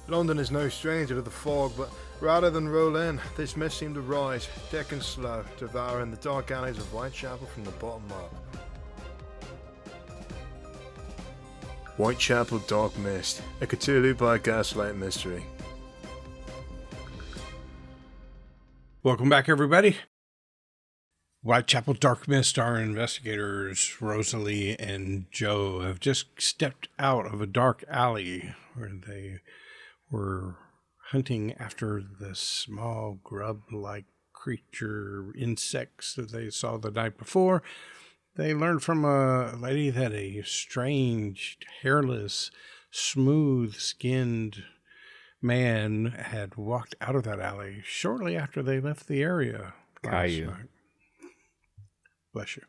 London is no stranger to the fog, but rather than roll in, this mist seemed to rise, thick and slow, devouring the dark alleys of Whitechapel from the bottom up. Whitechapel Dark Mist, a Cthulhu by Gaslight mystery. Welcome back, everybody. Whitechapel Dark Mist, our investigators, Rosalie and Joe, have just stepped out of a dark alley where they were hunting after the small grub-like creature insects that they saw the night before. They learned from a lady that a strange, hairless, smooth-skinned man had walked out of that alley shortly after they left the area. Caillou. Bless you.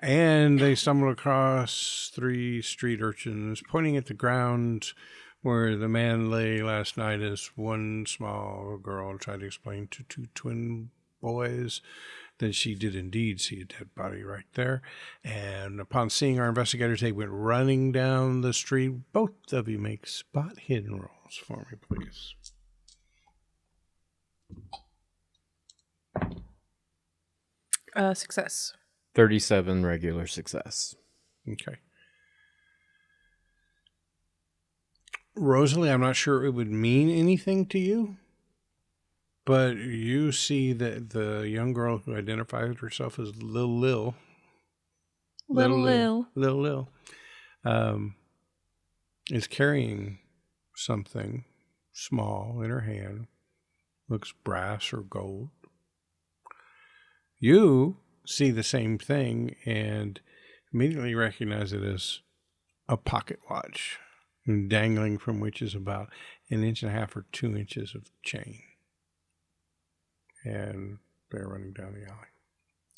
And they stumbled across 3 street urchins pointing at the ground where the man lay last night as one small girl tried to explain to 2 twin boys that she did indeed see a dead body right there. And upon seeing our investigators, they went running down the street. Both of you make spot hidden rolls for me, please. Success. 37 regular success. Okay. Rosalie, I'm not sure it would mean anything to you, but you see that the young girl who identified herself as Little Lil, is carrying something small in her hand. Looks brass or gold. You see the same thing and immediately recognize it as a pocket watch, dangling from which is about 1.5 inches or 2 inches of chain. And they're running down the alley,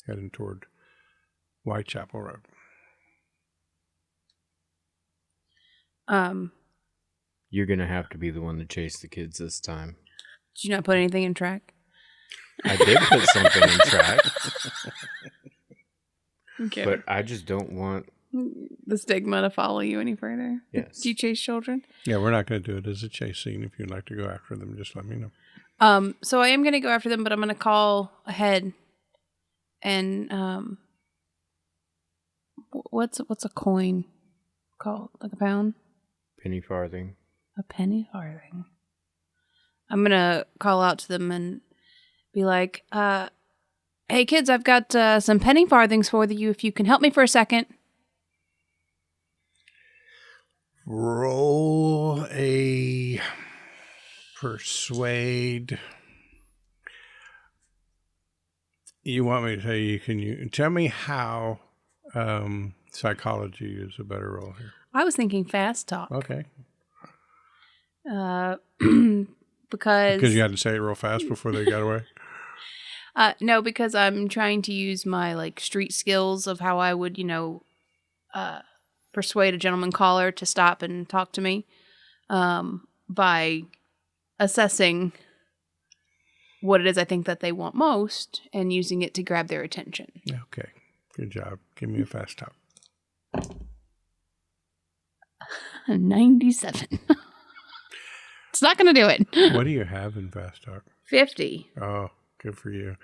heading toward Whitechapel Road. You're going to have to be the one to chase the kids this time. Did you not put anything in track? I did put something in track. Okay. But I just don't want the stigma to follow you any further. Yes. Do you chase children? Yeah, we're not going to do it as a chase scene. If you'd like to go after them, just let me know. So I am going to go after them, but I'm going to call ahead. And what's a coin called? Like a pound? penny farthing. A penny farthing. I'm going to call out to them and be like, hey kids, I've got some penny farthings for you if you can help me for a second. Roll a persuade. You want me to tell you, tell me how psychology is a better role here? I was thinking fast talk. Okay. Because you had to say it real fast before they got away? No, because I'm trying to use my street skills of how I would, persuade a gentleman caller to stop and talk to me by assessing what it is I think that they want most and using it to grab their attention. Okay. Good job. Give me a fast talk. 97. It's not going to do it. What do you have in fast talk? 50. Oh, good for you.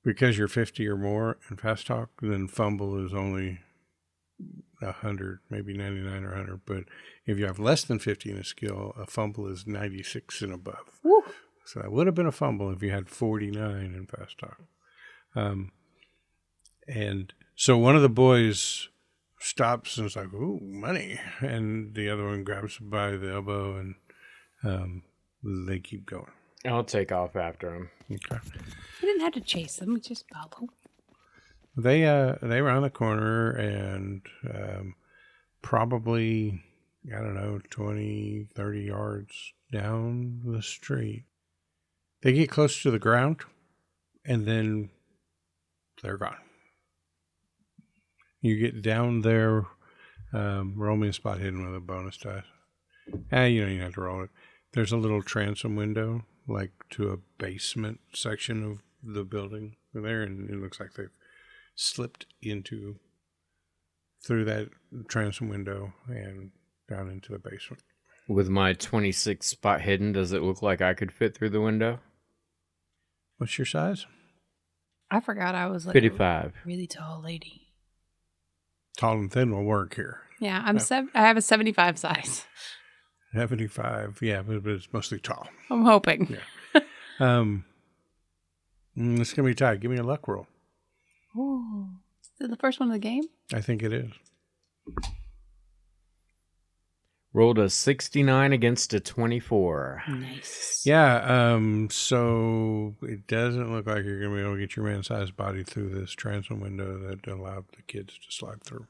Because you're 50 or more in fast talk, then fumble is only 100, maybe 99 or 100. But if you have less than 50 in a skill, a fumble is 96 and above. Woo. So that would have been a fumble if you had 49 in fast talk. And so one of the boys stops and is like, ooh, money. And the other one grabs him by the elbow and they keep going. I'll take off after him. Okay. We didn't have to chase them. We just follow. They round the corner and probably, 20, 30 yards down the street. They get close to the ground and then they're gone. You get down there, roll me a spot hidden with a bonus dice. You don't even have to roll it. There's a little transom window, to a basement section of the building there, and it looks like they've slipped into through that transom window and down into the basement. With my 26 spot hidden, does it look like I could fit through the window? What's your size? I forgot I was like 55. a really tall lady. Tall and thin will work here. Yeah, I have a 75 size. 75, yeah, but it's mostly tall. I'm hoping. Yeah. It's going to be tight. Give me a luck roll. Ooh. Is it the first one of the game? I think it is. Rolled a 69 against a 24. Nice. Yeah, so it doesn't look like you're going to be able to get your man-sized body through this transom window that allowed the kids to slide through.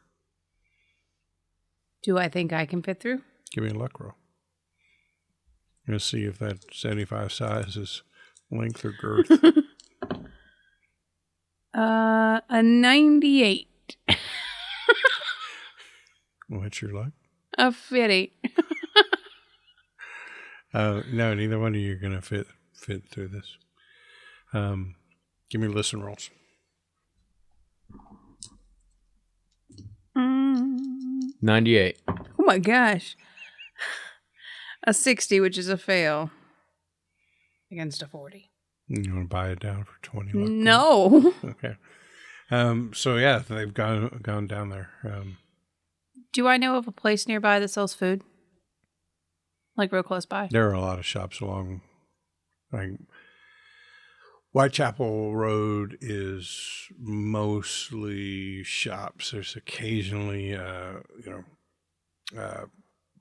Do I think I can fit through? Give me a luck roll. Let's see if that 75 size is length or girth. A 98. What's your luck? A 50. No, neither one of you are going to fit through this. Give me listen rolls. 98. Oh my gosh. A 60, which is a fail. Against a 40. You want to buy it down for 20 luck? No. Okay. So yeah, they've gone down there. Do I know of a place nearby that sells food? Like real close by? There are a lot of shops along, like Whitechapel Road is mostly shops. There's occasionally,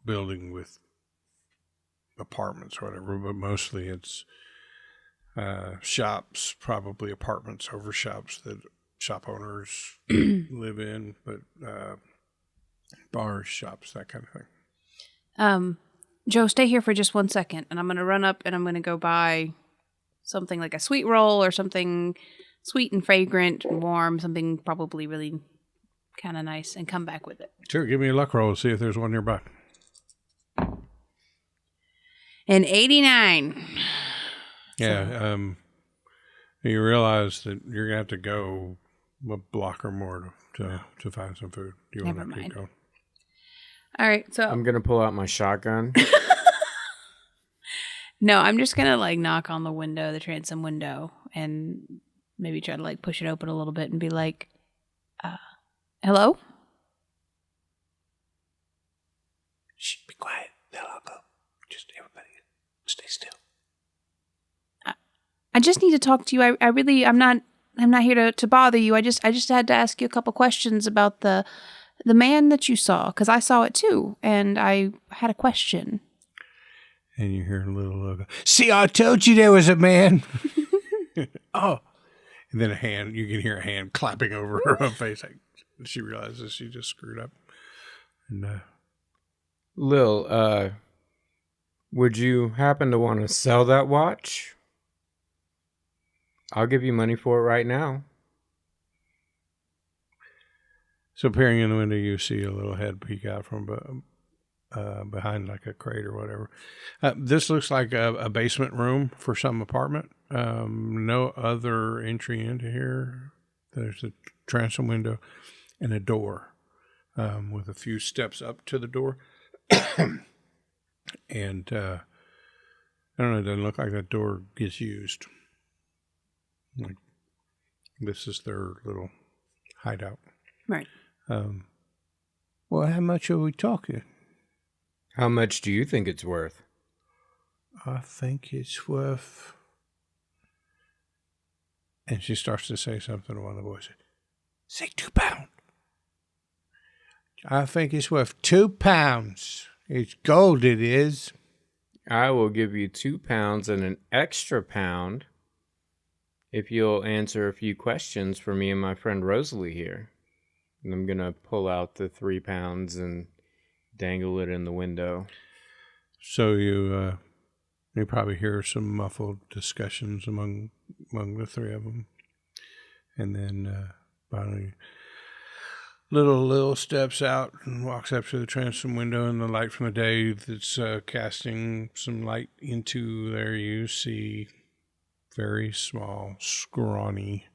building with apartments or whatever, but mostly it's shops, probably apartments over shops that shop owners live in, but bars, shops, that kind of thing. Joe, stay here for just 1 second, and I'm going to run up and I'm going to go buy something like a sweet roll or something sweet and fragrant and warm, something probably really kind of nice, and come back with it. Sure, give me a luck roll to see if there's one nearby. An 89. Yeah, you realize that you're gonna have to go a block or more to find some food. Do you want Never to keep mind. going? All right, so I'm going to pull out my shotgun. no, I'm just gonna like knock on the window, the transom window, and maybe try to like push it open a little bit and be like, hello? Shh, be quiet. They'll all go. Just everybody stay still. I just need to talk to you. I'm not here to bother you. I just had to ask you a couple questions about the man that you saw, because I saw it too, and I had a question. And you hear a little logo. See, I told you there was a man. Oh. And then you can hear a hand clapping over her face. Like, she realizes she just screwed up. And Lil, would you happen to want to sell that watch? I'll give you money for it right now. so peering in the window, you see a little head peek out from behind like a crate or whatever. This looks like a basement room for some apartment. No other entry into here. There's a transom window and a door with a few steps up to the door. And I don't know, it doesn't look like that door gets used. Like, this is their little hideout. Right. Well, how much are we talking? How much do you think it's worth? I think it's worth... And she starts to say something to one of the boys. Say £2. I think it's worth £2. It's gold, it is. I will give you £2 and an extra pound if you'll answer a few questions for me and my friend Rosalie here. And I'm going to pull out the £3 and dangle it in the window. So you probably hear some muffled discussions among the three of them. And then finally, Lil steps out and walks up to the transom window, and the light from the day that's casting some light into there, you see very small, scrawny.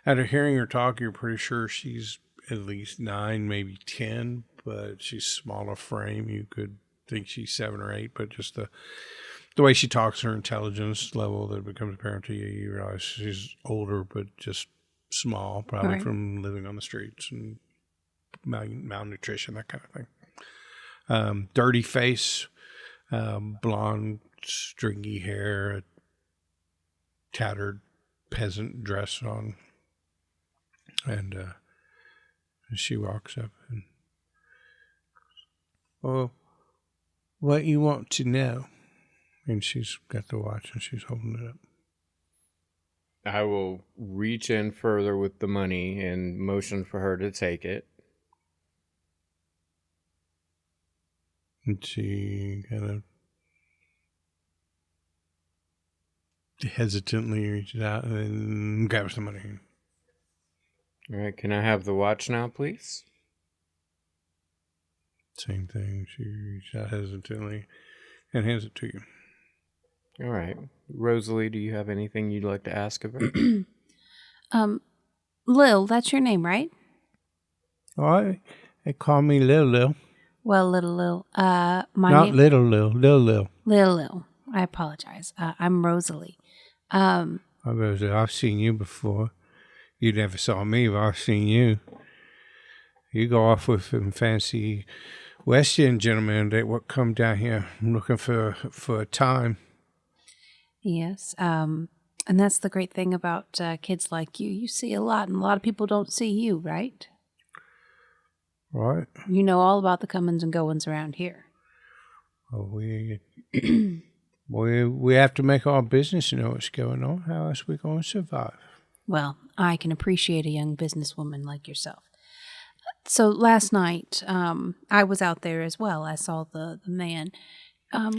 After hearing her talk, you're pretty sure she's at least 9, maybe 10, but she's smaller frame. You could think she's 7 or 8, but just the way she talks, her intelligence level that becomes apparent to you, you realize she's older, but just small, probably from living on the streets and malnutrition, that kind of thing. Dirty face, blonde, stringy hair, a tattered peasant dress on, and she walks up and, "Oh, what you want to know?" And she's got the watch and she's holding it up. I will reach in further with the money and motion for her to take it. And she kind of hesitantly reaches out and grabs the money. All right, can I have the watch now, please? Same thing. She reaches out hesitantly and hands it to you. All right. Rosalie, do you have anything you'd like to ask of her? Lil, that's your name, right? Oh, they call me Lil. Well, little Lil. My Not name... Little Lil, Lil. Lil. I apologize. I'm Rosalie. Rosalie, I've seen you before. You never saw me, but I've seen you. You go off with some fancy West End gentlemen that what come down here looking for a time. Yes. And that's the great thing about kids like you. You see a lot, and a lot of people don't see you, right? Right. You know all about the comings and goings around here. Well, we have to make our business know what's going on. How else we going to survive? Well, I can appreciate a young businesswoman like yourself. So last night, I was out there as well. I saw the man.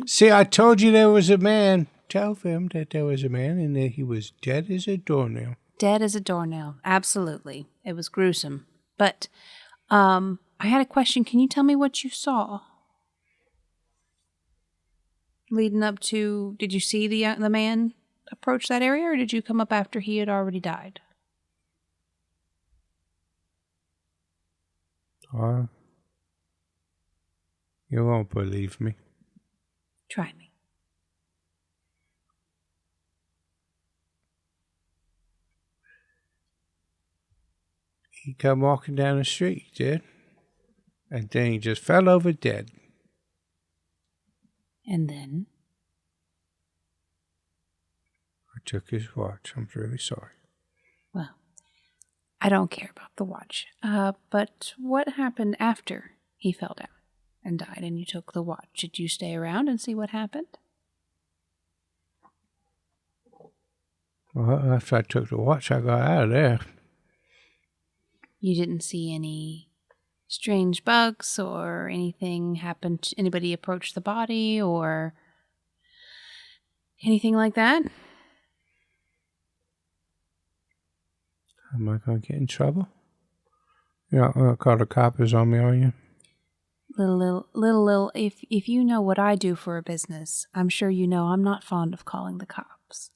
See, I told you there was a man. Tell them that there was a man and that he was dead as a doornail. Dead as a doornail. Absolutely. It was gruesome. But I had a question. Can you tell me what you saw? Leading up to, did you see the man approach that area, or did you come up after he had already died? You won't believe me. Try me. He come walking down the street, he did. And then he just fell over dead. And then? I took his watch. I'm really sorry. Well, I don't care about the watch. But what happened after he fell down and died and you took the watch? Did you stay around and see what happened? Well, after I took the watch, I got out of there. You didn't see any strange bugs or anything happen? Anybody approach the body or anything like that? Am I going to get in trouble? You're not going to call the coppers on me, are you? Little, if you know what I do for a business, I'm sure you know I'm not fond of calling the cops.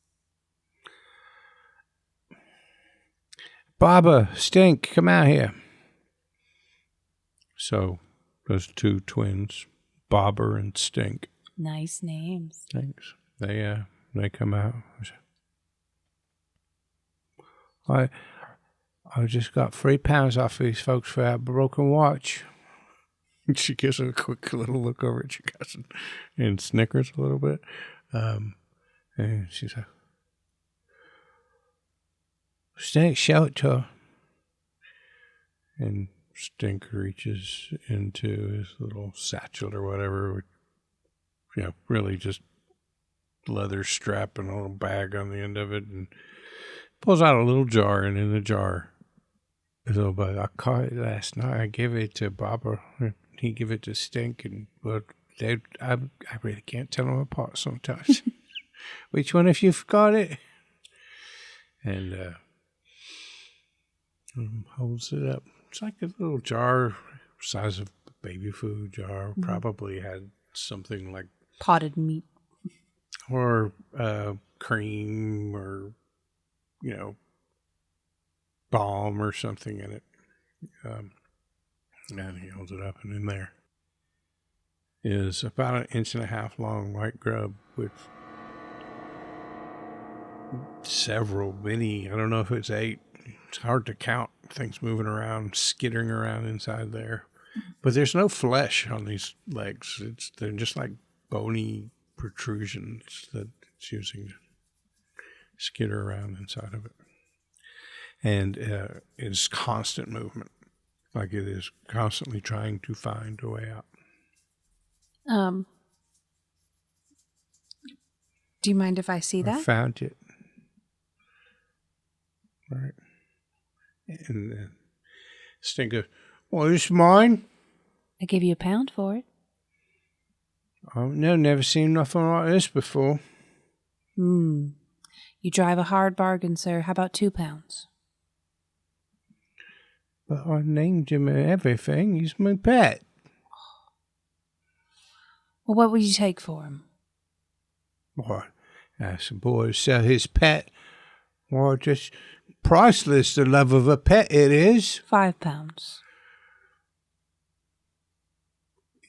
Barbara, Stink, come out here. So, those two twins, Bobber and Stink. Nice names. Thanks. They come out. I just got £3 off these folks for that broken watch. She gives a quick little look over at you guys and snickers a little bit. And she's like, Stink, show it to her. And Stink reaches into his little satchel or whatever, really just leather strap and a little bag on the end of it, and pulls out a little jar, and in the jar is a little bit. I caught it last night. I gave it to Barbara. He gave it to Stink, and I really can't tell them apart sometimes. Which one if you've got it? And holds it up. It's like a little jar, size of baby food jar. Mm-hmm. Probably had something like potted meat, or cream, or balm or something in it. And he holds it up, and in there is about 1.5 inches long white grub with many, I don't know if it's 8. It's hard to count. Things moving around, skittering around inside there. But there's no flesh on these legs. They're just like bony protrusions that it's using to skitter around inside of it. And it's constant movement. Like it is constantly trying to find a way out. Do you mind if I see that? I found it. Right. And then Stinker, well, it's mine. I give you £1 for it. Oh, no, never seen nothing like this before. You drive a hard bargain, sir. How about £2? But I named him and everything. He's my pet. Well, what would you take for him? What? Asked the boy to sell his pet. Well, just priceless, the love of a pet it is. £5.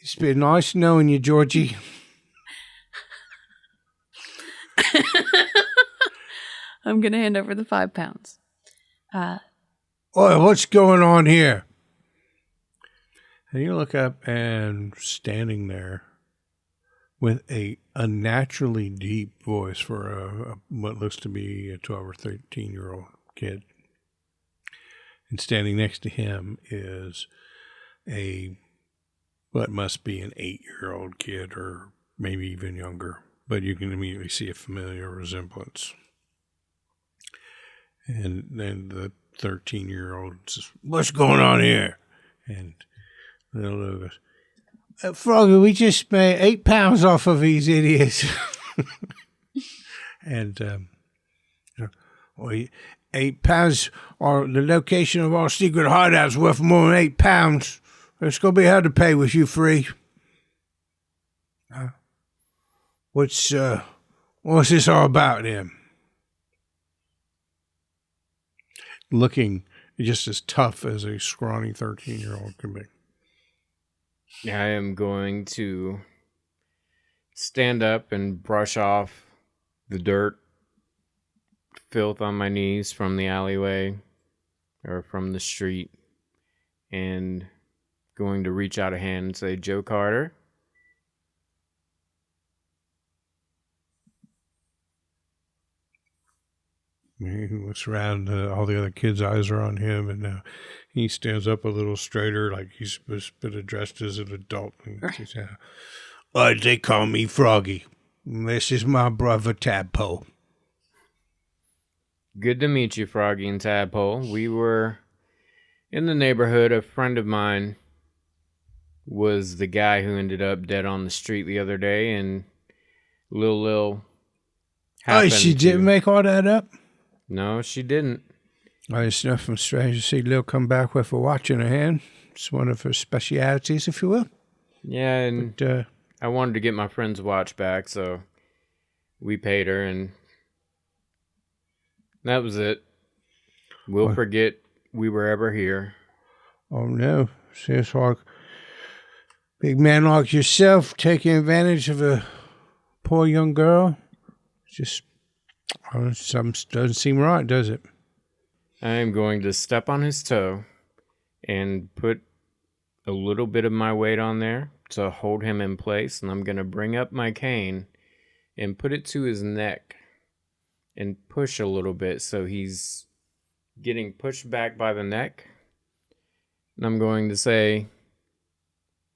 It's been nice knowing you, Georgie. I'm going to hand over the £5. Oh, what's going on here? And you look up, and standing there with a unnaturally deep voice for what looks to be a 12 or 13-year-old kid. And standing next to him is what must be an 8-year-old kid, or maybe even younger. But you can immediately see a familiar resemblance. And then the 13-year-old says, what's going on here? And little Lucas, Froggy, we just made £8 off of these idiots. And £8 are the location of our secret hideouts worth more than £8. It's going to be hard to pay with you free. What's this all about, then? Looking just as tough as a scrawny 13-year-old can be. I am going to stand up and brush off the dirt, filth on my knees from the alleyway or from the street, and going to reach out a hand and say, Joe Carter. He looks around, all the other kids' eyes are on him, and he stands up a little straighter, like he's been addressed as an adult. And says, they call me Froggy. This is my brother Tadpole. Good to meet you, Froggy and Tadpole. We were in the neighborhood. A friend of mine was the guy who ended up dead on the street the other day, and Lil happened she didn't make all that up? No, she didn't. It's nothing strange to see Lil come back with a watch in her hand. It's one of her specialities, if you will. Yeah, and but, I wanted to get my friend's watch back, so we paid her, and that was it. We'll forget we were ever here. Oh, no. Seems like big man like yourself taking advantage of a poor young girl. Just something doesn't seem right, does it? I am going to step on his toe and put a little bit of my weight on there to hold him in place, and I'm going to bring up my cane and put it to his neck and push a little bit so he's getting pushed back by the neck. And I'm going to say,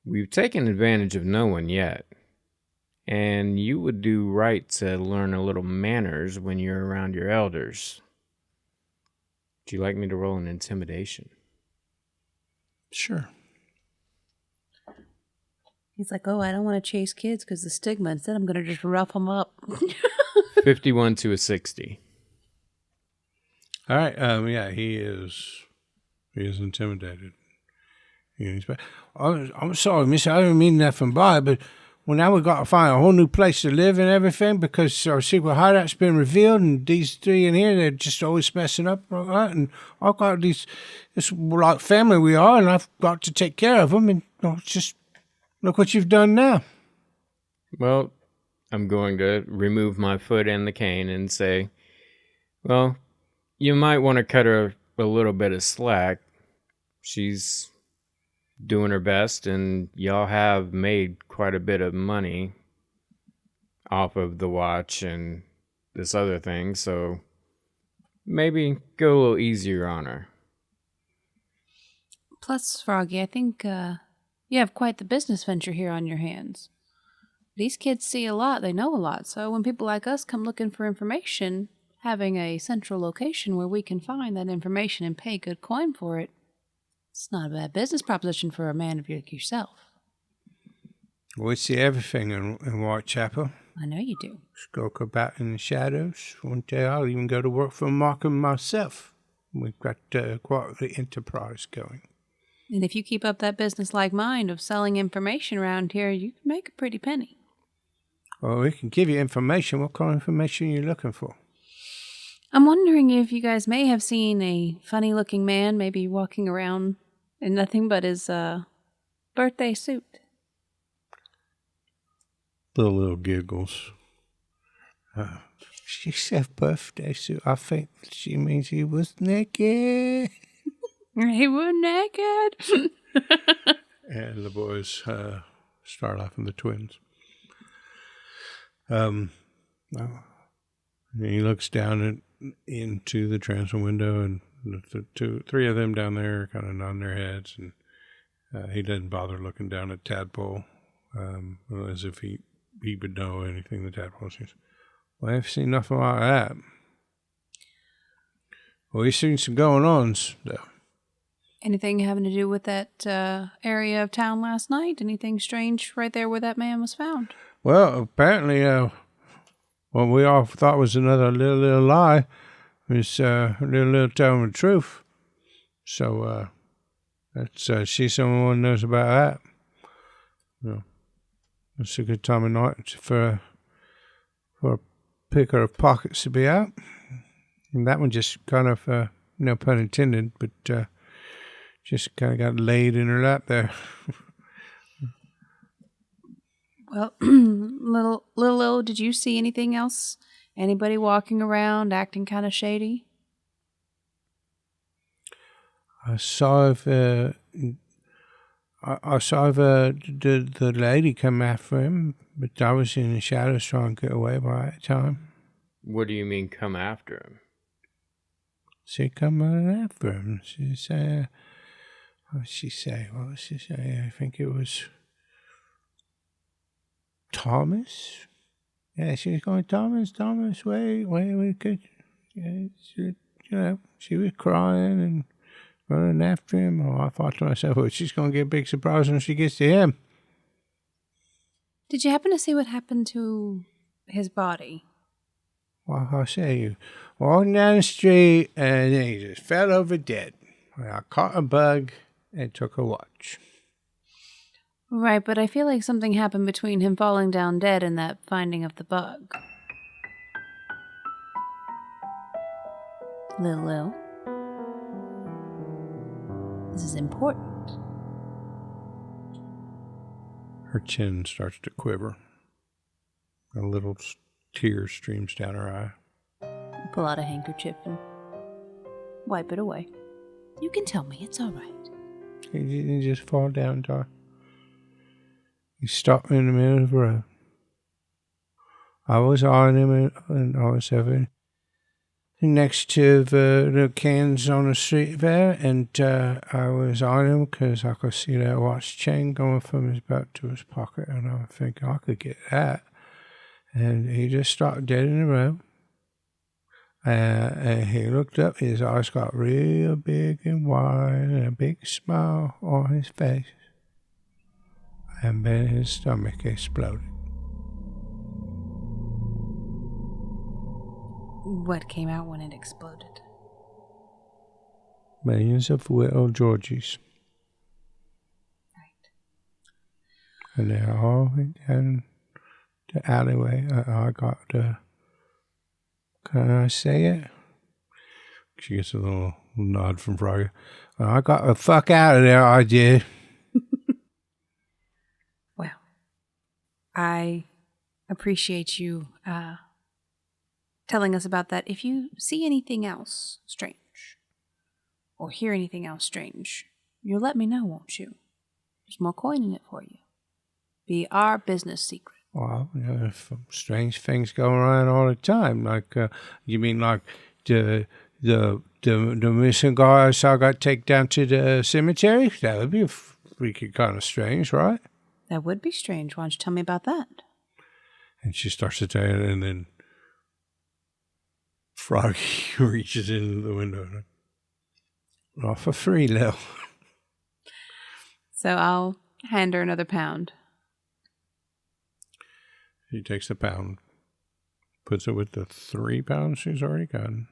we've taken advantage of no one yet. And you would do right to learn a little manners when you're around your elders. Would you like me to roll an intimidation? Sure. He's like, I don't want to chase kids because the stigma. Instead, I'm going to just rough them up. 51 to a 60. All right. Yeah, he is intimidated. I'm sorry, miss. I don't mean nothing by it, but well, now we've got to find a whole new place to live and everything because our secret hideout's been revealed, and these three in here, they're just always messing up like that. And I've got this like family we are, and I've got to take care of them. And just look what you've done now. Well, I'm going to remove my foot and the cane and say, well, you might want to cut her a little bit of slack. She's doing her best, and y'all have made quite a bit of money off of the watch and this other thing, so maybe go a little easier on her. Plus, Froggy, I think you have quite the business venture here on your hands. These kids see a lot, they know a lot, so when people like us come looking for information, having a central location where we can find that information and pay good coin for it, it's not a bad business proposition for a man like yourself. We see everything in Whitechapel. I know you do. Skulk about in the shadows. One day I'll even go to work for Markham myself. We've got quite the enterprise going. And if you keep up that business-like mind of selling information around here, you can make a pretty penny. Well, we can give you information. What kind of information are you looking for? I'm wondering if you guys may have seen a funny-looking man maybe walking around in nothing but his birthday suit. The little giggles. She said birthday suit. I think she means he was naked. He was naked. And the boys start laughing, the twins. He looks down into the transom window, and three of them down there kind of nodding their heads, and he doesn't bother looking down at Tadpole, as if he would know anything the Tadpole sees. Well, I've seen nothing like that. Well, we've seen some going-ons, though. Anything having to do with that area of town last night? Anything strange right there where that man was found? Well, apparently, what we all thought was another little lie was little telling the truth. So she's someone who knows about that. It's a good time of night for a picker of pockets to be out. And that one just kind of, no pun intended, but just kind of got laid in her lap there. Well, little, did you see anything else? Anybody walking around acting kind of shady? I saw the lady come after him, but I was in the shadows trying to get away by that time. What do you mean, come after him? She come running after him. She said, what did she say? I think it was Thomas. Yeah, she was going, Thomas, wait, we could. Yeah, she was crying and running after him. Oh, I thought to myself, well, she's going to get a big surprise when she gets to him. Did you happen to see what happened to his body? Well, I say, you walking down the street and then he just fell over dead. I caught a bug and took a watch. Right, but I feel like something happened between him falling down dead and that finding of the bug. Lil. This is important. Her chin starts to quiver. A little tear streams down her eye. Pull out a handkerchief and wipe it away. You can tell me, it's all right. He didn't just fall down and die. He stopped in the middle of the road. I was on him and I was over next to the cans on the street there, and I was on him because I could see that watch chain going from his belt to his pocket, and I think I could get that. And he just stopped dead in the road. And he looked up, his eyes got real big and wide, and a big smile on his face. And then his stomach exploded. What came out when it exploded? Millions of little Georgies. Right. And they all went down the alleyway. I got the... Can I say it? She gets a little nod from Froggy. I got the fuck out of there, I did. Well, I appreciate you telling us about that. If you see anything else strange, or hear anything else strange, you'll let me know, won't you? There's more coin in it for you. Be our business secret. Well, strange things go around all the time. Like, you mean like the missing guy I saw got taken down to the cemetery? That would be freaking kind of strange, right? That would be strange. Why don't you tell me about that? And she starts to tell you, and then Froggy reaches into the window. Off for free, Lil. So I'll hand her another pound. She takes the pound, puts it with the 3 pounds she's already gotten.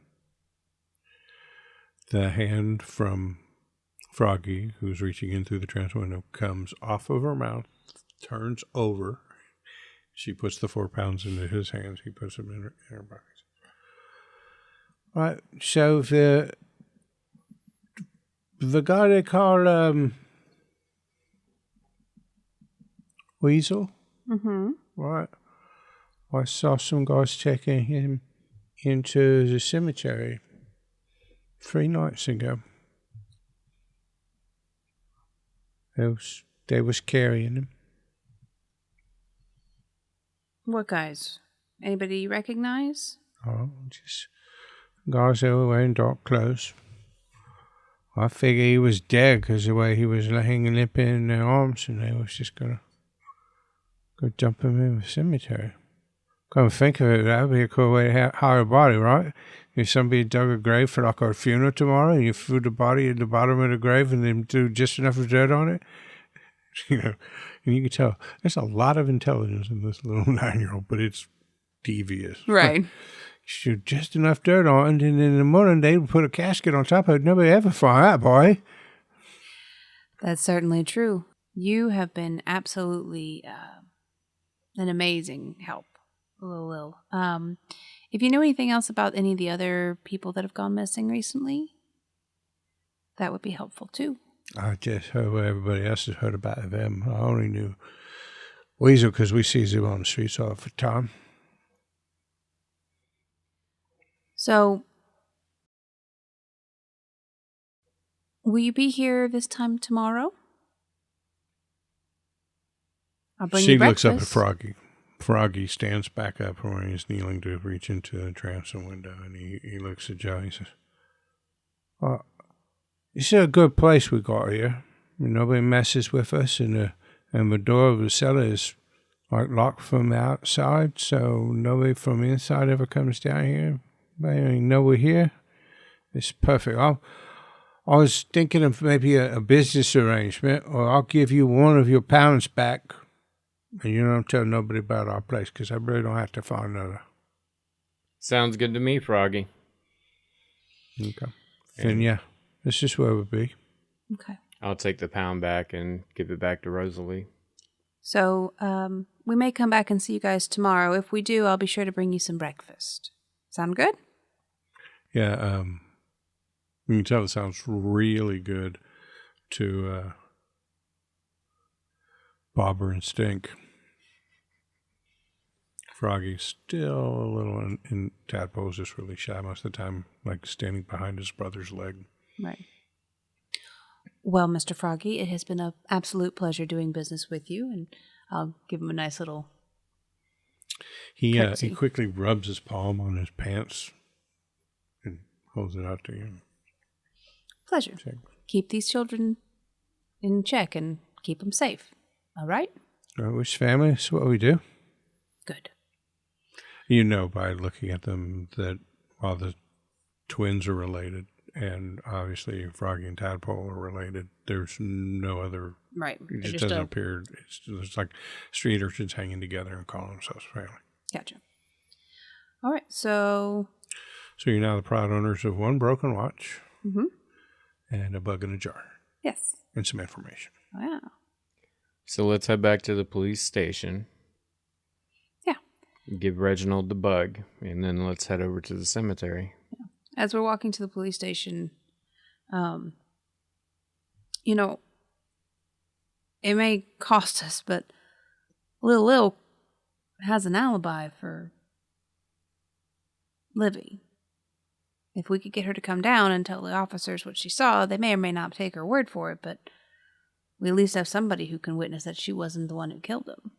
The hand from Froggy, who's reaching in through the transom window, comes off of her mouth, turns over. She puts the 4 pounds into his hands. He puts them in her pockets. Right, so the guy they call Weasel, right? I saw some guys taking him into the cemetery 3 nights ago. They was carrying him. What guys? Anybody you recognize? Oh, just guys that were wearing dark clothes. I figure he was dead because the way he was hanging limp in their arms, and they was just gonna go dump him in the cemetery. Come think of it, that would be a cool way to hire a body, right? If somebody dug a grave for like our funeral tomorrow, and you threw the body at the bottom of the grave and then threw just enough of dirt on it, and you can tell there's a lot of intelligence in this little 9-year-old, but it's devious. Right. Shoot just enough dirt on it, and then in the morning they would put a casket on top of it. Nobody ever find that boy. That's certainly true. You have been absolutely an amazing help, Lil. If you know anything else about any of the other people that have gone missing recently, that would be helpful too. I just heard what everybody else has heard about them. I only knew Weasel because we see him on the streets all the time. So, will you be here this time tomorrow? I'll bring you breakfast. She looks up at Froggy. Froggy stands back up from where he's kneeling to reach into the transom window, and he looks at Joe. He says, "This is a good place we got here. Nobody messes with us, and the door of the cellar is like locked from the outside, so nobody from the inside ever comes down here. They know we're here. It's perfect. I was thinking of maybe a business arrangement, or I'll give you one of your pounds back, and you don't tell nobody about our place, because I really don't have to find another." Sounds good to me, Froggy. Okay. Then, yeah, this is where we'll be. Okay. I'll take the pound back and give it back to Rosalie. So, we may come back and see you guys tomorrow. If we do, I'll be sure to bring you some breakfast. Sound good? Yeah, you can tell it sounds really good to Bobber and Stink. Froggy's still a little in Tadpole's just really shy most of the time, like standing behind his brother's leg. Right. Well, Mr. Froggy, it has been an absolute pleasure doing business with you, and I'll give him a nice little He curtsy. quickly rubs his palm on his pants and holds it out to you. Pleasure. Check. Keep these children in check and keep them safe. All right? Which family? That's what we do. Good. You know by looking at them that while the twins are related, and obviously Froggy and Tadpole are related, there's no other. Right. It just doesn't appear. It's like street urchins hanging together and calling themselves family. Gotcha. All right. So you're now the proud owners of one broken watch Mm-hmm. and a bug in a jar Yes. and some information. Wow. So let's head back to the police station. Yeah. Give Reginald the bug, and then let's head over to the cemetery. As we're walking to the police station, it may cost us, but Lil has an alibi for Livy. If we could get her to come down and tell the officers what she saw, they may or may not take her word for it, but we at least have somebody who can witness that she wasn't the one who killed him.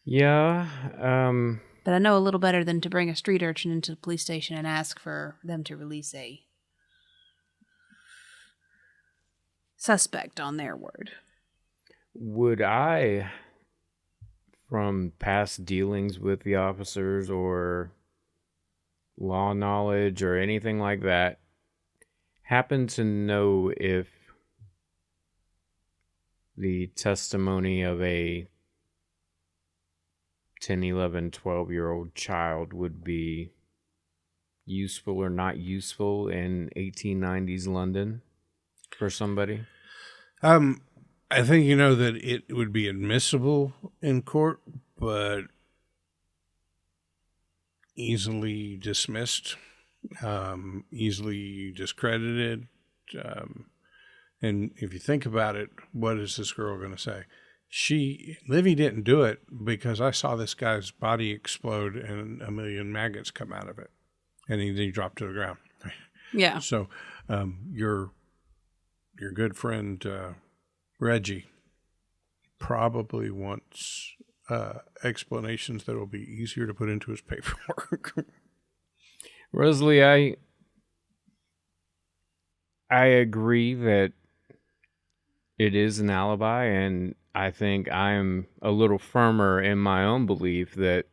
Yeah, But I know a little better than to bring a street urchin into the police station and ask for them to release a suspect on their word. Would I, from past dealings with the officers or law knowledge or anything like that, happen to know if the testimony of a 10, 11, 12-year-old child would be useful or not useful in 1890s London for somebody? I think you know that it would be admissible in court, but easily dismissed, easily discredited. And if you think about it, what is this girl going to say? Livy didn't do it because I saw this guy's body explode and a million maggots come out of it, and he dropped to the ground. Yeah. So, your good friend Reggie probably wants explanations that will be easier to put into his paperwork. Rosalie, I agree that it is an alibi, and I think I'm a little firmer in my own belief that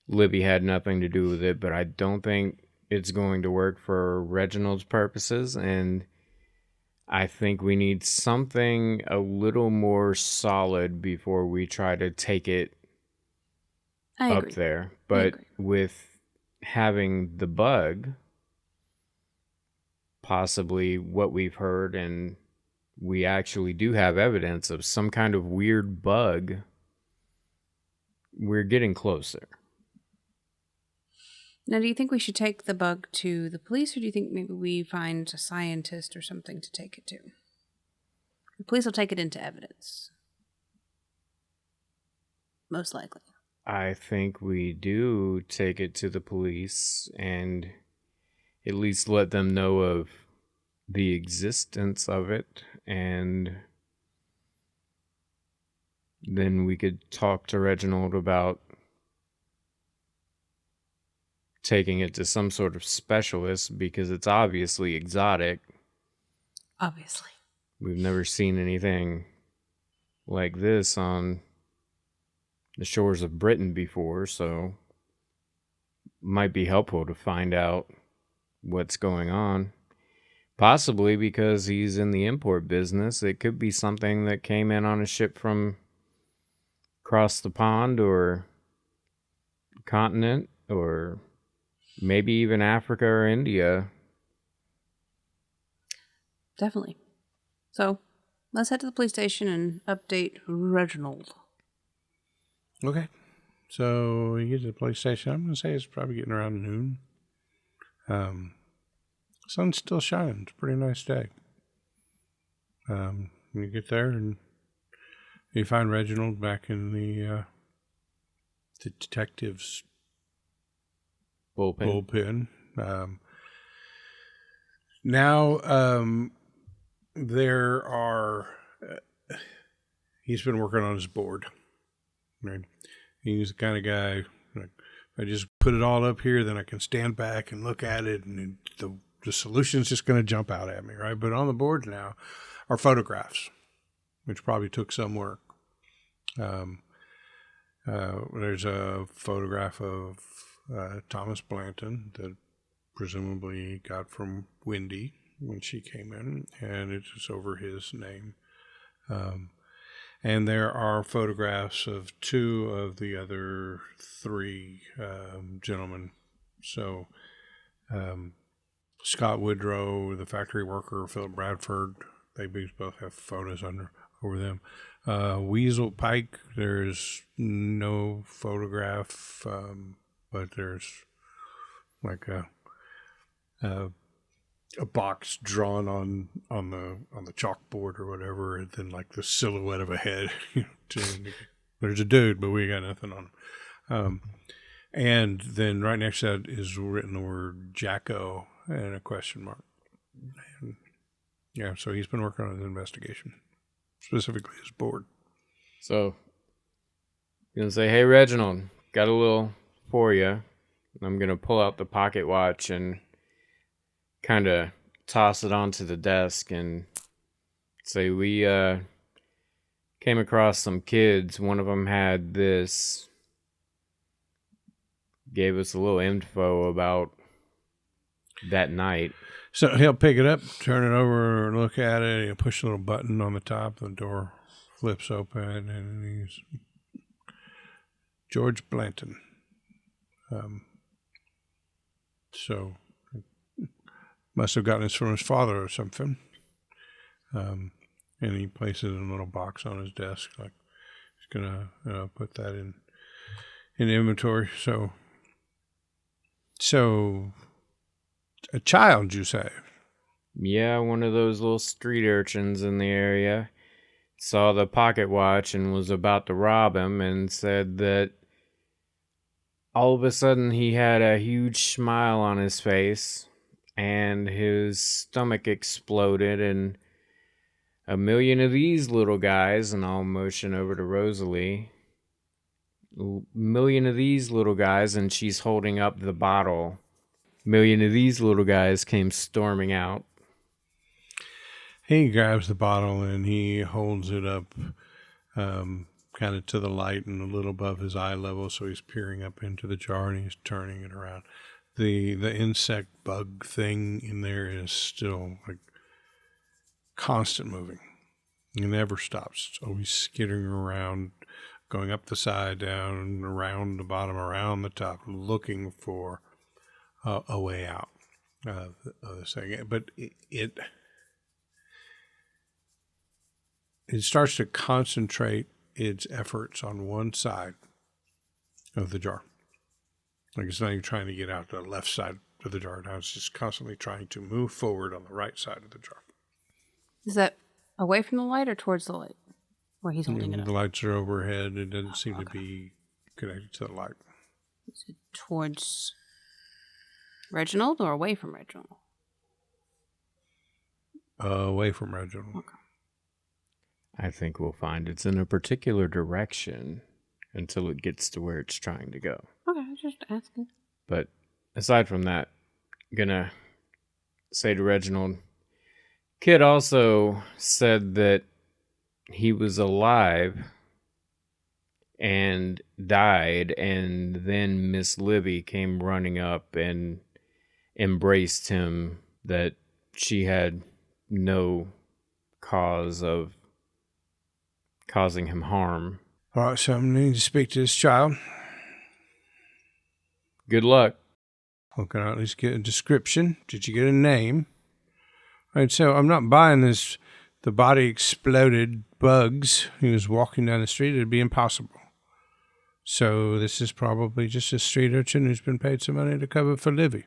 Libby had nothing to do with it, but I don't think it's going to work for Reginald's purposes, and I think we need something a little more solid before we try to take it up there. But with having the bug, possibly what we've heard, and we actually do have evidence of some kind of weird bug, we're getting closer. Now, do you think we should take the bug to the police, or do you think maybe we find a scientist or something to take it to? The police will take it into evidence. Most likely. I think we do take it to the police and at least let them know of the existence of it, and then we could talk to Reginald about taking it to some sort of specialist, because it's obviously exotic. Obviously. We've never seen anything like this on the shores of Britain before, so might be helpful to find out what's going on. Possibly because he's in the import business. It could be something that came in on a ship from across the pond or continent, or maybe even Africa or India. Definitely. So, let's head to the police station and update Reginald. Okay. So you get to the police station. I'm going to say it's probably getting around noon. Sun's still shining. It's a pretty nice day. You get there and you find Reginald back in the detective's bullpen. Now, there are... he's been working on his board. Right? He's the kind of guy, like, I just put it all up here, then I can stand back and look at it, and the solution's just going to jump out at me, right? But on the board now are photographs, which probably took some work. There's a photograph of Thomas Blanton that presumably got from Wendy when she came in, and it's over his name. And there are photographs of two of the other three gentlemen. So Scott Woodrow, the factory worker, Philip Bradford, they both have photos over them. Weasel Pike, there's no photograph, but there's like a box drawn on the chalkboard or whatever, and then like the silhouette of a head. There's a dude, but we got nothing on him. And then right next to that is written the word Jacko and a question mark. And yeah, so he's been working on his investigation, specifically his board. So, you're going to say, hey, Reginald, got a little for you. I'm going to pull out the pocket watch and kind of toss it onto the desk and say, we came across some kids. One of them had this, gave us a little info about that night. So he'll pick it up, turn it over, look at it, he'll push a little button on the top, the door flips open, and he's George Blanton. So must have gotten this from his father or something. And he places it in a little box on his desk, like he's gonna put that in inventory. So a child, you say? Yeah, one of those little street urchins in the area saw the pocket watch and was about to rob him, and said that all of a sudden he had a huge smile on his face and his stomach exploded, and a million of these little guys, and I'll motion over to Rosalie, a million of these little guys, and she's holding up the bottle. A million of these little guys came storming out. He grabs the bottle and he holds it up kind of to the light and a little above his eye level, so he's peering up into the jar and he's turning it around. The insect bug thing in there is still like constant moving. It never stops. It's always skittering around, going up the side, down, around the bottom, around the top, looking for a way out of this thing. But it starts to concentrate its efforts on one side of the jar. Like it's not even trying to get out the left side of the jar. Now it's just constantly trying to move forward on the right side of the jar. Is that away from the light or towards the light? Where he's holding it up? The lights are overhead. It doesn't seem to be connected to the light. Is it towards Reginald or away from Reginald? Away from Reginald. Okay. I think we'll find it's in a particular direction until it gets to where it's trying to go. Okay, I was just asking. But aside from that, I'm gonna say to Reginald, Kid also said that he was alive and died, and then Miss Libby came running up and embraced him, that she had no cause of causing him harm. All right, so I need to speak to this child. Good luck. Well, can I at least get a description? Did you get a name? All right, so I'm not buying this. The body exploded bugs. He was walking down the street. It'd be impossible. So this is probably just a street urchin who's been paid some money to cover for Livy.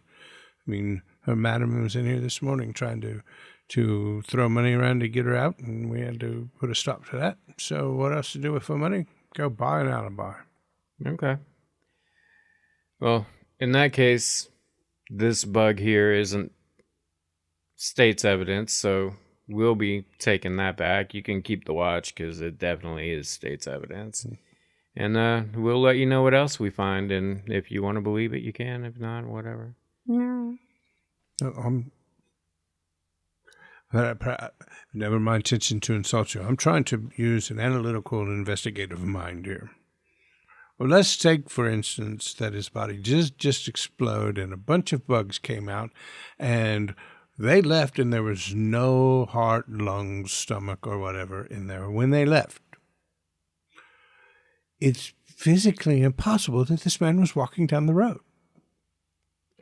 I mean, her madam was in here this morning trying to throw money around to get her out, and we had to put a stop to that. So what else to do with her money? Go buy an alibi. Okay. Well, in that case, this bug here isn't state's evidence, so we'll be taking that back. You can keep the watch because it definitely is state's evidence. And we'll let you know what else we find, and if you want to believe it, you can. If not, whatever. Yeah. Never my intention to insult you. I'm trying to use an analytical and investigative mind here. Well, let's take, for instance, that his body just exploded and a bunch of bugs came out and they left and there was no heart, lungs, stomach, or whatever in there when they left. It's physically impossible that this man was walking down the road.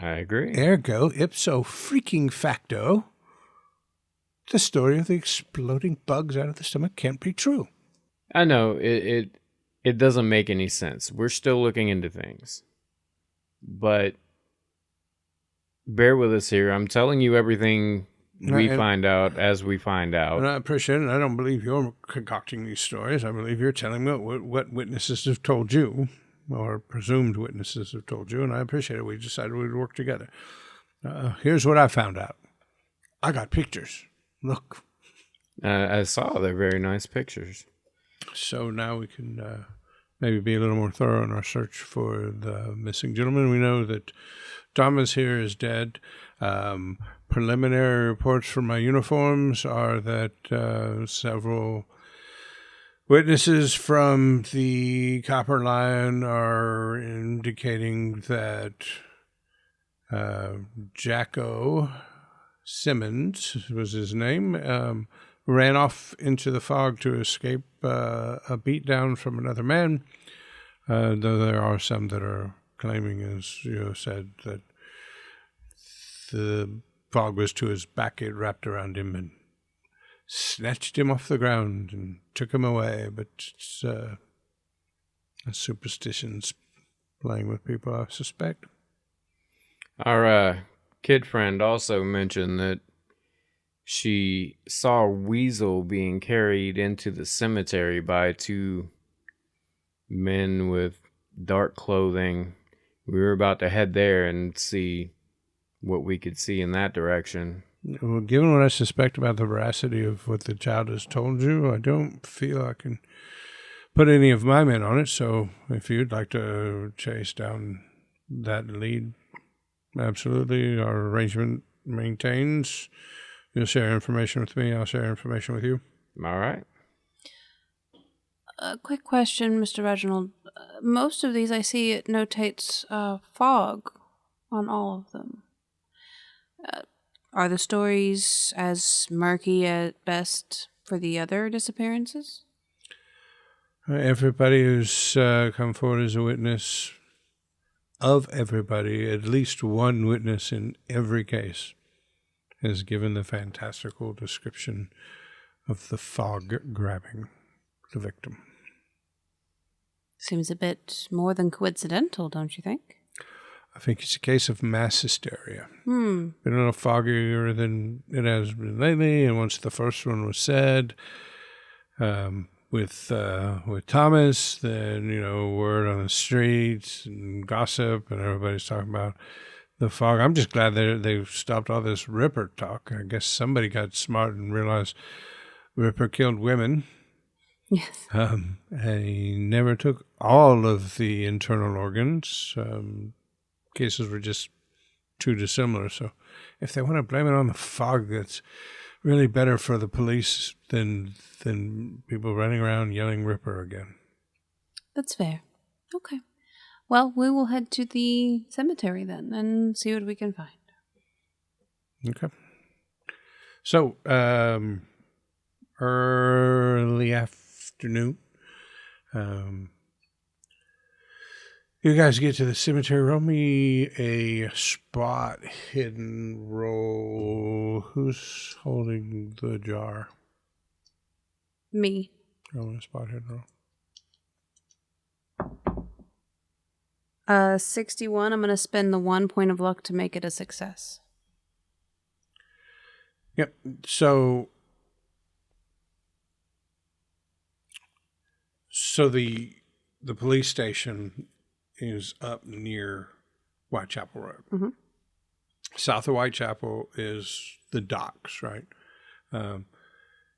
I agree. Ergo, ipso freaking facto, the story of the exploding bugs out of the stomach can't be true. I know it doesn't make any sense. We're still looking into things. But bear with us here. I'm telling you everything we find out as we find out. And I appreciate it. I don't believe you're concocting these stories. I believe you're telling me what witnesses have told you, or presumed witnesses have told you, and I appreciate it. We decided we'd work together. Here's what I found out. I got pictures. Look. I saw. They're very nice pictures. So now we can maybe be a little more thorough in our search for the missing gentleman. We know that Thomas here is dead. Preliminary reports from my uniforms are that several witnesses from the Copper Lion are indicating that Jacko Simmons was his name, ran off into the fog to escape a beatdown from another man, though there are some that are claiming, as you said, that the fog was to his back. It wrapped around him and snatched him off the ground and took him away. But it's superstitions playing with people, I suspect. Our kid friend also mentioned that she saw a weasel being carried into the cemetery by two men with dark clothing. We were about to head there and see what we could see in that direction. Well, given what I suspect about the veracity of what the child has told you, I don't feel I can put any of my men on it. So if you'd like to chase down that lead, absolutely. Our arrangement maintains. You'll share information with me. I'll share information with you. All right. A quick question, Mr. Reginald. Most of these I see it notates fog on all of them. Are the stories as murky at best for the other disappearances? Everybody who's come forward as a witness, of everybody, at least one witness in every case has given the fantastical description of the fog grabbing the victim. Seems a bit more than coincidental, don't you think? I think it's a case of mass hysteria. Been a little foggier than it has been lately, and once the first one was said, with Thomas, then, word on the streets and gossip, and everybody's talking about the fog. I'm just glad they've stopped all this Ripper talk. I guess somebody got smart and realized Ripper killed women. Yes. And he never took all of the internal organs. Cases were just too dissimilar. So if they want to blame it on the fog, that's really better for the police than people running around yelling Ripper again. That's fair. Okay. Well, we will head to the cemetery then and see what we can find. Okay. So, early afternoon. You guys get to the cemetery. Roll me a spot hidden roll. Who's holding the jar? Me. Roll me a spot hidden roll. 61. I'm going to spend the 1 point of luck to make it a success. Yep. So the police station is up near Whitechapel Road. Mm-hmm. South of Whitechapel is the docks, right?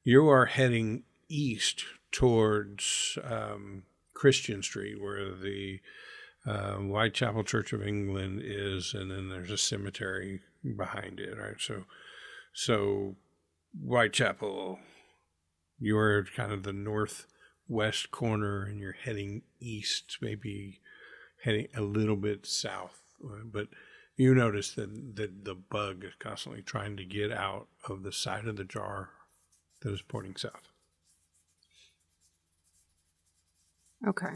You are heading east towards Christian Street, where the Whitechapel Church of England is, and then there's a cemetery behind it, right? So Whitechapel, you're kind of the northwest corner, and you're heading east, maybe heading a little bit south, but you notice that the bug is constantly trying to get out of the side of the jar that is pointing south. Okay.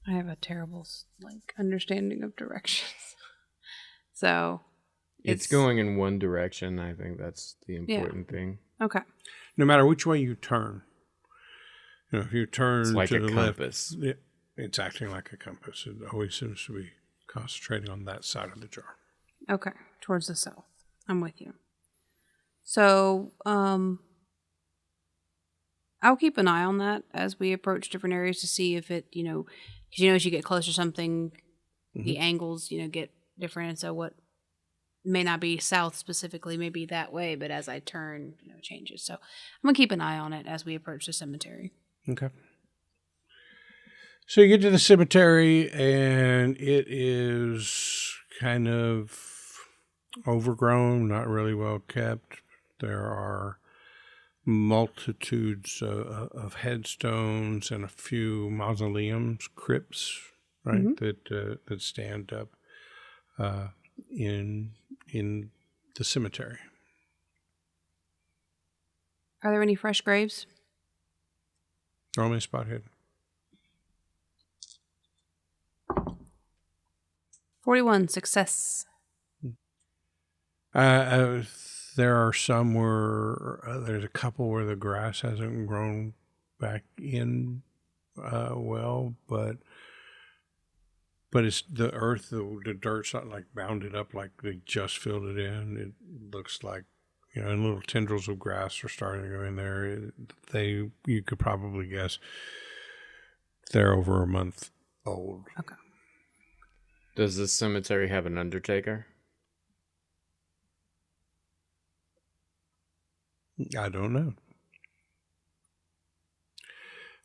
I have a terrible understanding of directions. So It's going in one direction. I think that's the important thing. Okay. No matter which way you turn. If you turn It's like to a the compass. left, it's acting like a compass. It always seems to be concentrating on that side of the jar. Okay. Towards the south. I'm with you. So, I'll keep an eye on that as we approach different areas to see if it, because as you get closer to something, the angles, get different. And so what may not be south specifically, may be that way, but as I turn, it changes. So I'm going to keep an eye on it as we approach the cemetery. Okay. So you get to the cemetery, and it is kind of overgrown, not really well kept. There are multitudes of headstones and a few mausoleums, crypts, right, that stand up in the cemetery. Are there any fresh graves? Roll me a spot hidden. 41, success. There are some where there's a couple where the grass hasn't grown back in well, but it's the earth, the dirt's not like bounded up like they just filled it in. It looks like, and little tendrils of grass are starting to go in there. You could probably guess they're over a month old. Okay. Does this cemetery have an undertaker? I don't know.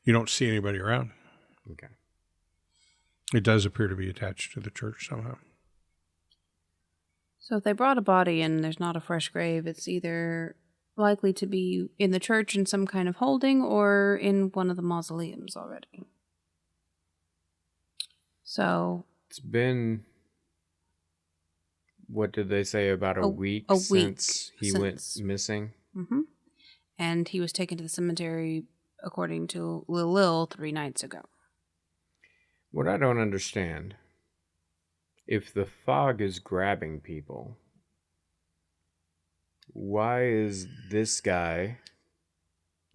You don't see anybody around. Okay. It does appear to be attached to the church somehow. So if they brought a body and there's not a fresh grave, it's either likely to be in the church in some kind of holding or in one of the mausoleums already. So it's been, what did they say, about a week since he went missing? Mm-hmm. And he was taken to the cemetery, according to Lil 3 nights ago. What I don't understand, if the fog is grabbing people, why is this guy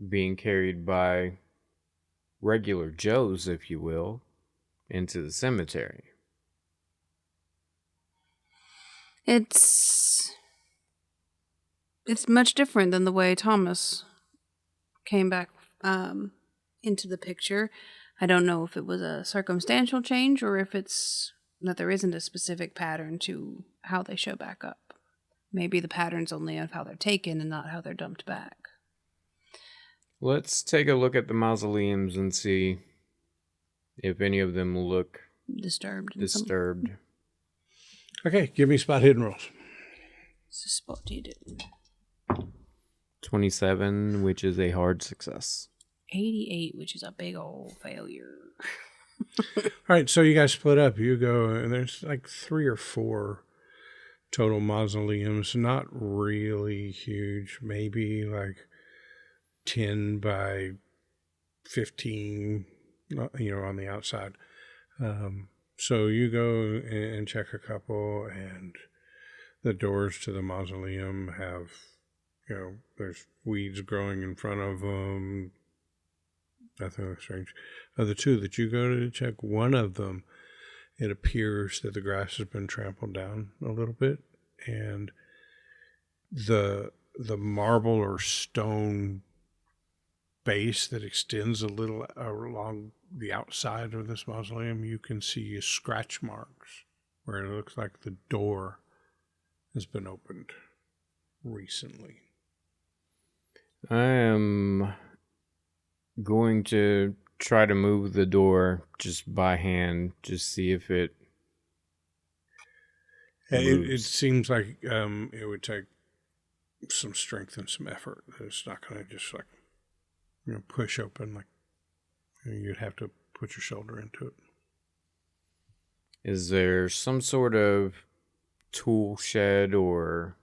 being carried by regular Joes, if you will, into the cemetery? It's much different than the way Thomas came back into the picture. I don't know if it was a circumstantial change or if it's that there isn't a specific pattern to how they show back up. Maybe the pattern's only of how they're taken and not how they're dumped back. Let's take a look at the mausoleums and see if any of them look disturbed. Okay, give me spot hidden rolls. It's a spot you didn't. 27, which is a hard success. 88, which is a big old failure. All right, so you guys split up. You go, and there's like 3 or 4 total mausoleums. Not really huge. Maybe like 10 by 15, on the outside. So you go and check a couple, and the doors to the mausoleum have, there's weeds growing in front of them. Nothing looks strange. Of the 2 that you go to check, one of them, it appears that the grass has been trampled down a little bit, and the marble or stone base that extends a little along the outside of this mausoleum, you can see scratch marks where it looks like the door has been opened recently. I am going to try to move the door just by hand, just see if it moves. It seems like it would take some strength and some effort. It's not going to just push open. You'd have to put your shoulder into it. Is there some sort of tool shed or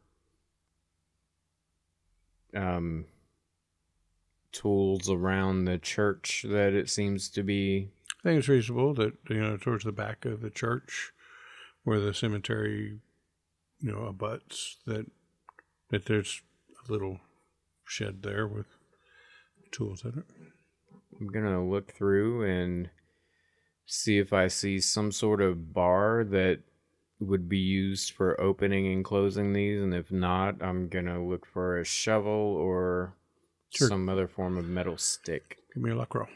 tools around the church that it seems to be? I think it's reasonable that, towards the back of the church where the cemetery abuts that there's a little shed there with tools in it. I'm going to look through and see if I see some sort of bar that would be used for opening and closing these. And if not, I'm going to look for a shovel or some other form of metal stick. Give me a luck roll.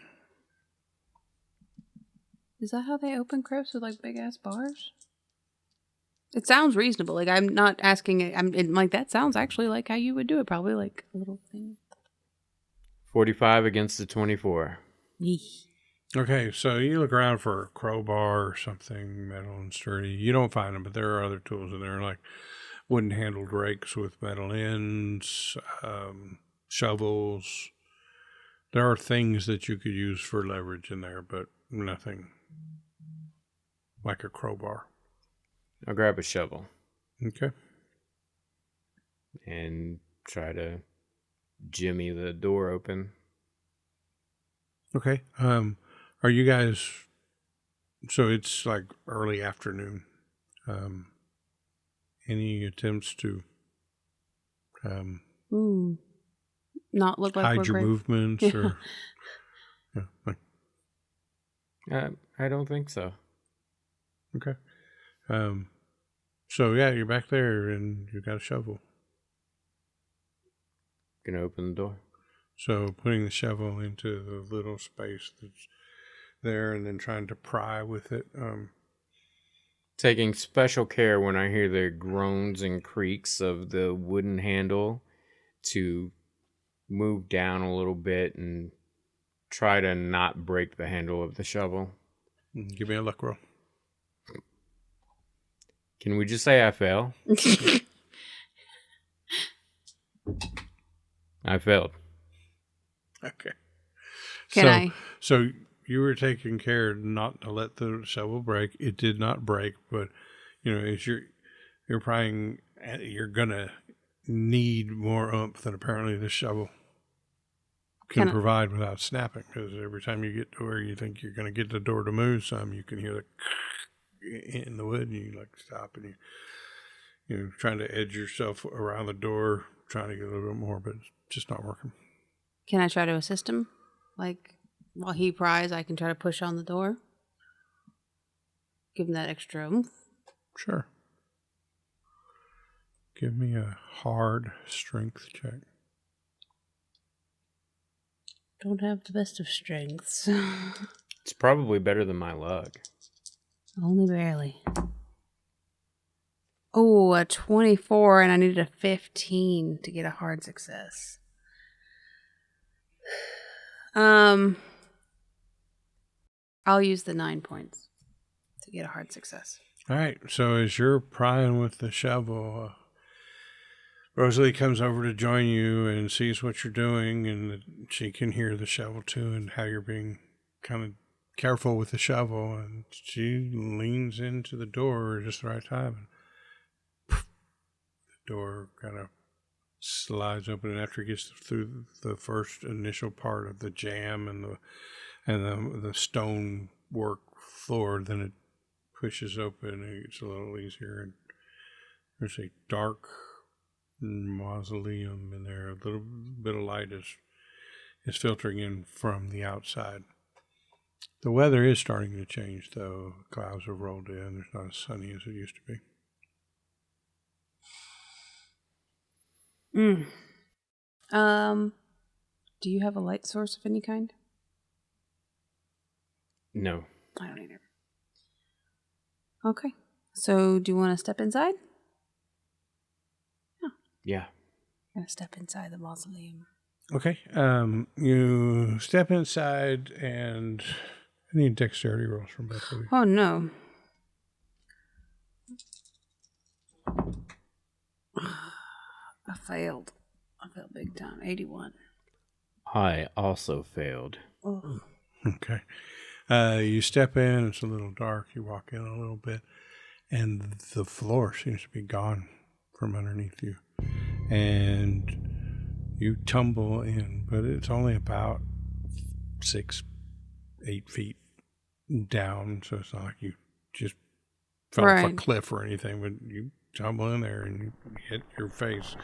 Is that how they open crypts, with like big ass bars? It sounds reasonable. Like, I'm not asking it. Like, that sounds actually like how you would do it. Probably like a little thing. 45 against the 24. Okay, so you look around for a crowbar or something, metal and sturdy. You don't find them, but there are other tools in there, like wooden handled rakes with metal ends, shovels. There are things that you could use for leverage in there, but nothing like a crowbar. I'll grab a shovel. Okay. And try to jimmy the door open. Okay. Are you guys... So it's like early afternoon. Any attempts to not look like hide your movements? Or I don't think so. Okay. So yeah, you're back there and you got a shovel. Gonna open the door. So putting the shovel into the little space that's there and then trying to pry with it. Taking special care when I hear the groans and creaks of the wooden handle to move down a little bit and try to not break the handle of the shovel. Give me a luck roll. Can we just say I fail? I failed. Okay. Can I? So you were taking care not to let the shovel break. It did not break, but as you're prying, you're gonna need more oomph than apparently the shovel can provide without snapping. Because every time you get to where you think you're gonna get the door to move some, you can hear the in the wood, and you stop and you trying to edge yourself around the door, trying to get a little bit more, but it's just not working. Can I try to assist him? Like, while he pries, I can try to push on the door? Give him that extra oomph? Sure. Give me a hard strength check. Don't have the best of strengths. It's probably better than my luck. Only barely. Oh, a 24, and I needed a 15 to get a hard success. I'll use the 9 points to get a hard success. All right. So as you're prying with the shovel, Rosalie comes over to join you and sees what you're doing, and she can hear the shovel too and how you're being kind of careful with the shovel, and she leans into the door just the right time. And the door kind of slides open, and after it gets through the first initial part of the jam and the stone work floor, then it pushes open and it gets a little easier, and there's a dark mausoleum in there. A little bit of light is filtering in from the outside. The weather is starting to change, though. Clouds have rolled in. It's not as sunny as it used to be. Do you have a light source of any kind? No. I don't either. Okay. So, do you want to step inside? Oh. Yeah. I'm going to step inside the mausoleum. Okay. You step inside, and I need dexterity rolls from both of you. Oh, no. I failed. I failed big time. 81. I also failed. Oh. Okay. You step in. It's a little dark. You walk in a little bit, and the floor seems to be gone from underneath you. And you tumble in, but it's only about 6-8 feet down, so it's not like you just fell off a cliff or anything, but you tumble in there and you hit your face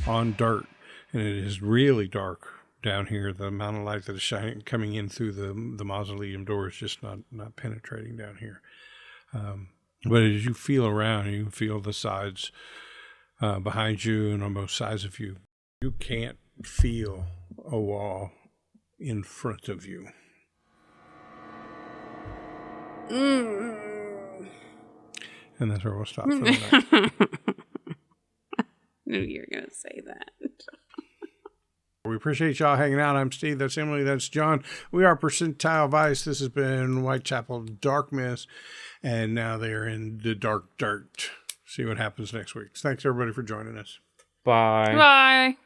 on dirt. And it is really dark down here. The amount of light that is shining, coming in through the mausoleum door is just not penetrating down here. But as you feel around, you feel the sides behind you and on both sides of you. You can't feel a wall in front of you. And that's where we'll stop for the night. Knew you were going to say that. We appreciate y'all hanging out. I'm Steve. That's Emily. That's John. We are Percentile Vice. This has been Whitechapel Dark Mist. And now they're in the dark dirt. See what happens next week. Thanks, everybody, for joining us. Bye. Bye.